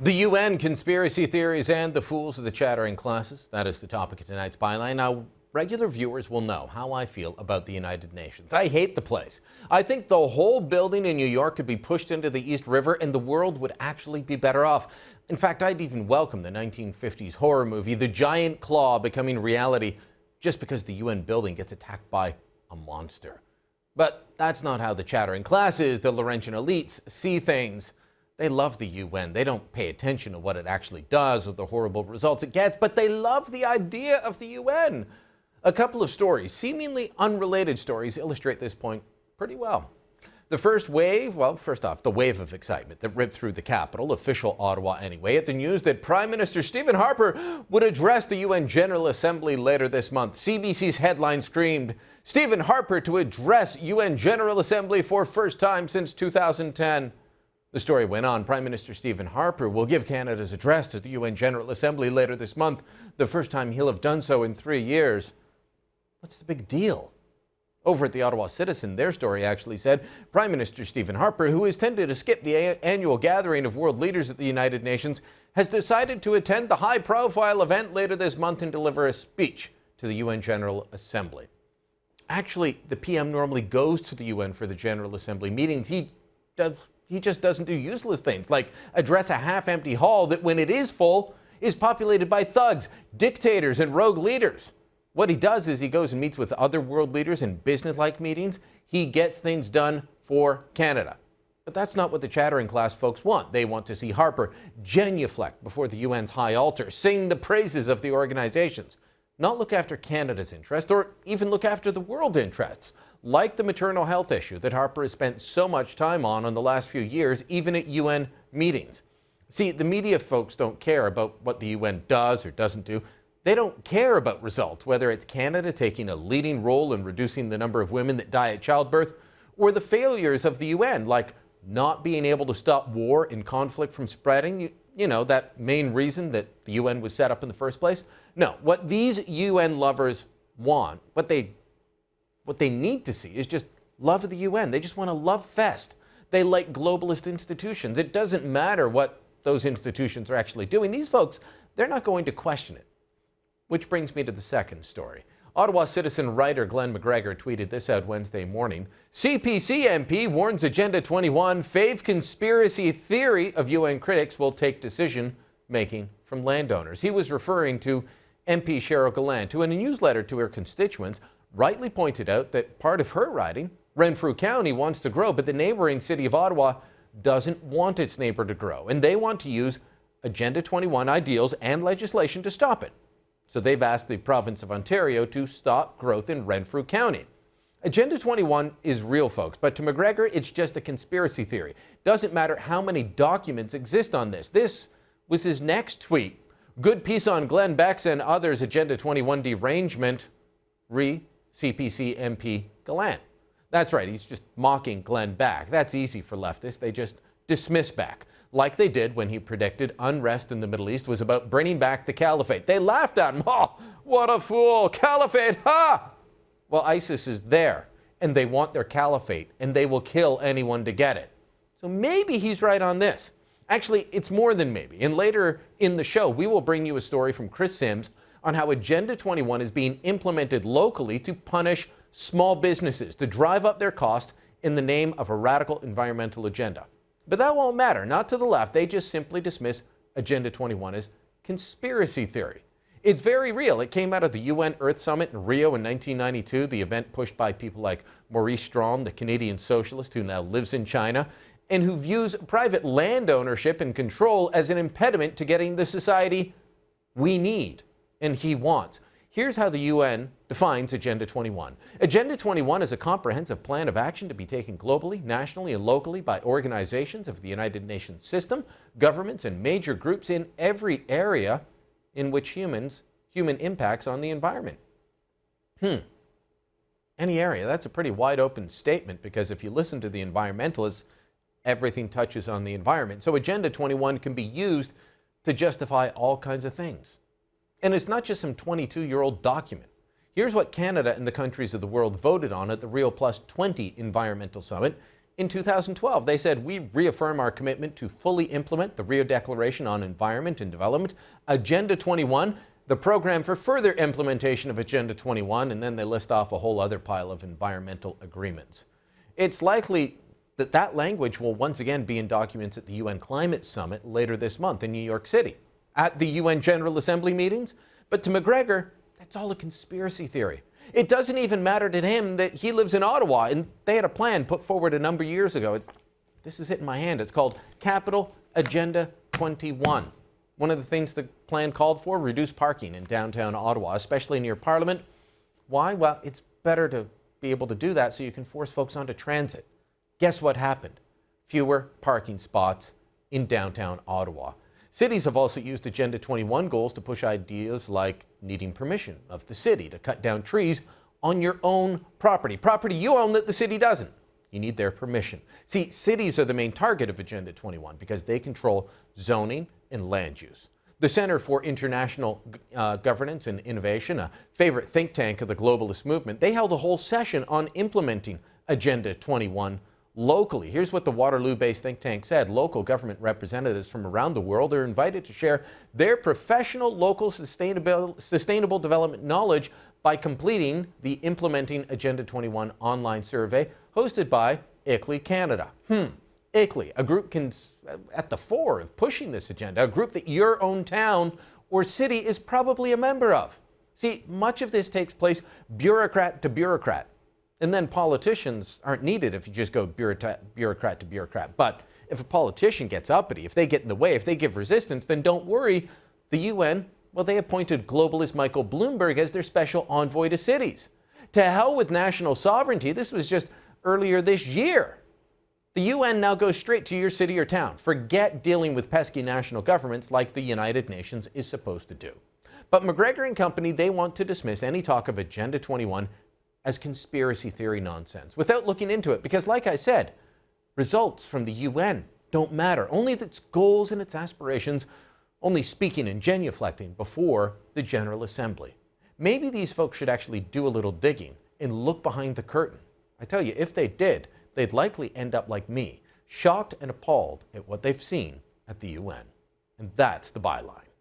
The UN, conspiracy theories, and the fools of the chattering classes. That is the topic of tonight's byline. Now, regular viewers will know how I feel about the United Nations. I hate the place. I think the whole building in New York could be pushed into the East River and the world would actually be better off. In fact, I'd even welcome the 1950s horror movie, The Giant Claw, becoming reality just because the UN building gets attacked by a monster. But that's not how the chattering classes, the Laurentian elites, see things. They love the UN. They don't pay attention to what it actually does or the horrible results it gets, but they love the idea of the UN. A couple of stories, seemingly unrelated stories, illustrate this point pretty well. The first wave, well, first off, the wave of excitement that ripped through the capital, official Ottawa anyway, at the news that Prime Minister Stephen Harper would address the UN General Assembly later this month. CBC's headline screamed, "Stephen Harper to address UN General Assembly for first time since 2010. The story went on. Prime Minister Stephen Harper will give Canada's address to the UN General Assembly later this month, the first time he'll have done so in 3 years. What's the big deal? Over at the Ottawa Citizen, their story actually said Prime Minister Stephen Harper, who has tended to skip the annual gathering of world leaders at the United Nations, has decided to attend the high-profile event later this month and deliver a speech to the UN General Assembly. Actually, the PM normally goes to the UN for the General Assembly meetings. He just doesn't do useless things like address a half-empty hall that, when it is full, is populated by thugs, dictators, and rogue leaders. What he does is he goes and meets with other world leaders in business-like meetings. He gets things done for Canada. But that's not what the chattering class folks want. They want to see Harper genuflect before the UN's high altar, sing the praises of the organizations, not look after Canada's interests or even look after the world interests, like the maternal health issue that Harper has spent so much time on in the last few years, even at UN meetings. See, the media folks don't care about what the UN does or doesn't do. They don't care about results, whether it's Canada taking a leading role in reducing the number of women that die at childbirth, or the failures of the UN, like not being able to stop war and conflict from spreading, you know, that main reason that the UN was set up in the first place. No, what these UN lovers want, what they need to see is just love of the UN. They just want a love fest. They like globalist institutions. It doesn't matter what those institutions are actually doing. These folks, they're not going to question it. Which brings me to the second story. Ottawa Citizen writer Glenn McGregor tweeted this out Wednesday morning. CPC MP warns Agenda 21 fave conspiracy theory of UN critics will take decision making from landowners. He was referring to MP Cheryl Gallant, who in a newsletter to her constituents rightly pointed out that part of her riding, Renfrew County, wants to grow, but the neighboring city of Ottawa doesn't want its neighbor to grow, and they want to use Agenda 21 ideals and legislation to stop it. So they've asked the province of Ontario to stop growth in Renfrew County. Agenda 21 is real, folks, but to McGregor, it's just a conspiracy theory. Doesn't matter how many documents exist on this. This was his next tweet. Good piece on Glenn Beck's and others' Agenda 21 derangement, CPC MP Gallant. That's right, he's just mocking Glenn Beck. That's easy for leftists. They just dismiss Beck, like they did when he predicted unrest in the Middle East was about bringing back the caliphate. They laughed at him. Oh, what a fool. Caliphate, ha! Well, ISIS is there, and they want their caliphate, and they will kill anyone to get it. So maybe he's right on this. Actually, it's more than maybe. And later in the show, we will bring you a story from Chris Sims on how Agenda 21 is being implemented locally to punish small businesses, to drive up their cost in the name of a radical environmental agenda. But that won't matter, not to the left. They just simply dismiss Agenda 21 as conspiracy theory. It's very real. It came out of the UN Earth Summit in Rio in 1992, the event pushed by people like Maurice Strong, the Canadian socialist who now lives in China, and who views private land ownership and control as an impediment to getting the society we need and he wants. Here's how the UN defines Agenda 21. Agenda 21 is a comprehensive plan of action to be taken globally, nationally, and locally by organizations of the United Nations system, governments, and major groups in every area in which human impacts on the environment. Any area. That's a pretty wide open statement, because if you listen to the environmentalists, everything touches on the environment. So Agenda 21 can be used to justify all kinds of things. And it's not just some 22-year-old document. Here's what Canada and the countries of the world voted on at the Rio Plus 20 Environmental Summit in 2012. They said, we reaffirm our commitment to fully implement the Rio Declaration on Environment and Development, Agenda 21, the program for further implementation of Agenda 21, and then they list off a whole other pile of environmental agreements. It's likely that that language will once again be in documents at the UN Climate Summit later this month in New York City, at the UN General Assembly meetings. But to McGregor, that's all a conspiracy theory. It doesn't even matter to him that he lives in Ottawa, and they had a plan put forward a number of years ago. This is it in my hand. It's called Capital Agenda 21. One of the things the plan called for, reduce parking in downtown Ottawa, especially near Parliament. Why? Well, it's better to be able to do that so you can force folks onto transit. Guess what happened? Fewer parking spots in downtown Ottawa. Cities have also used Agenda 21 goals to push ideas like needing permission of the city to cut down trees on your own property you own that the city doesn't. You need their permission. See, cities are the main target of Agenda 21 because they control zoning and land use. The Center for International Governance and Innovation, a favorite think tank of the globalist movement, they held a whole session on implementing Agenda 21 locally. Here's what the Waterloo-based think tank said. Local government representatives from around the world are invited to share their professional local sustainable development knowledge by completing the Implementing Agenda 21 online survey hosted by ICLEI Canada. ICLEI, a group at the fore of pushing this agenda, a group that your own town or city is probably a member of. See, much of this takes place bureaucrat to bureaucrat. And then politicians aren't needed if you just go bureaucrat to bureaucrat. But if a politician gets uppity, if they get in the way, if they give resistance, then don't worry. The UN, well, they appointed globalist Michael Bloomberg as their special envoy to cities. To hell with national sovereignty. This was just earlier this year. The UN now goes straight to your city or town. Forget dealing with pesky national governments like the United Nations is supposed to do. But McGregor and company, they want to dismiss any talk of Agenda 21 as conspiracy theory nonsense without looking into it. Because like I said, results from the UN don't matter. Only its goals and its aspirations, only speaking and genuflecting before the General Assembly. Maybe these folks should actually do a little digging and look behind the curtain. I tell you, if they did, they'd likely end up like me, shocked and appalled at what they've seen at the UN. And that's the byline.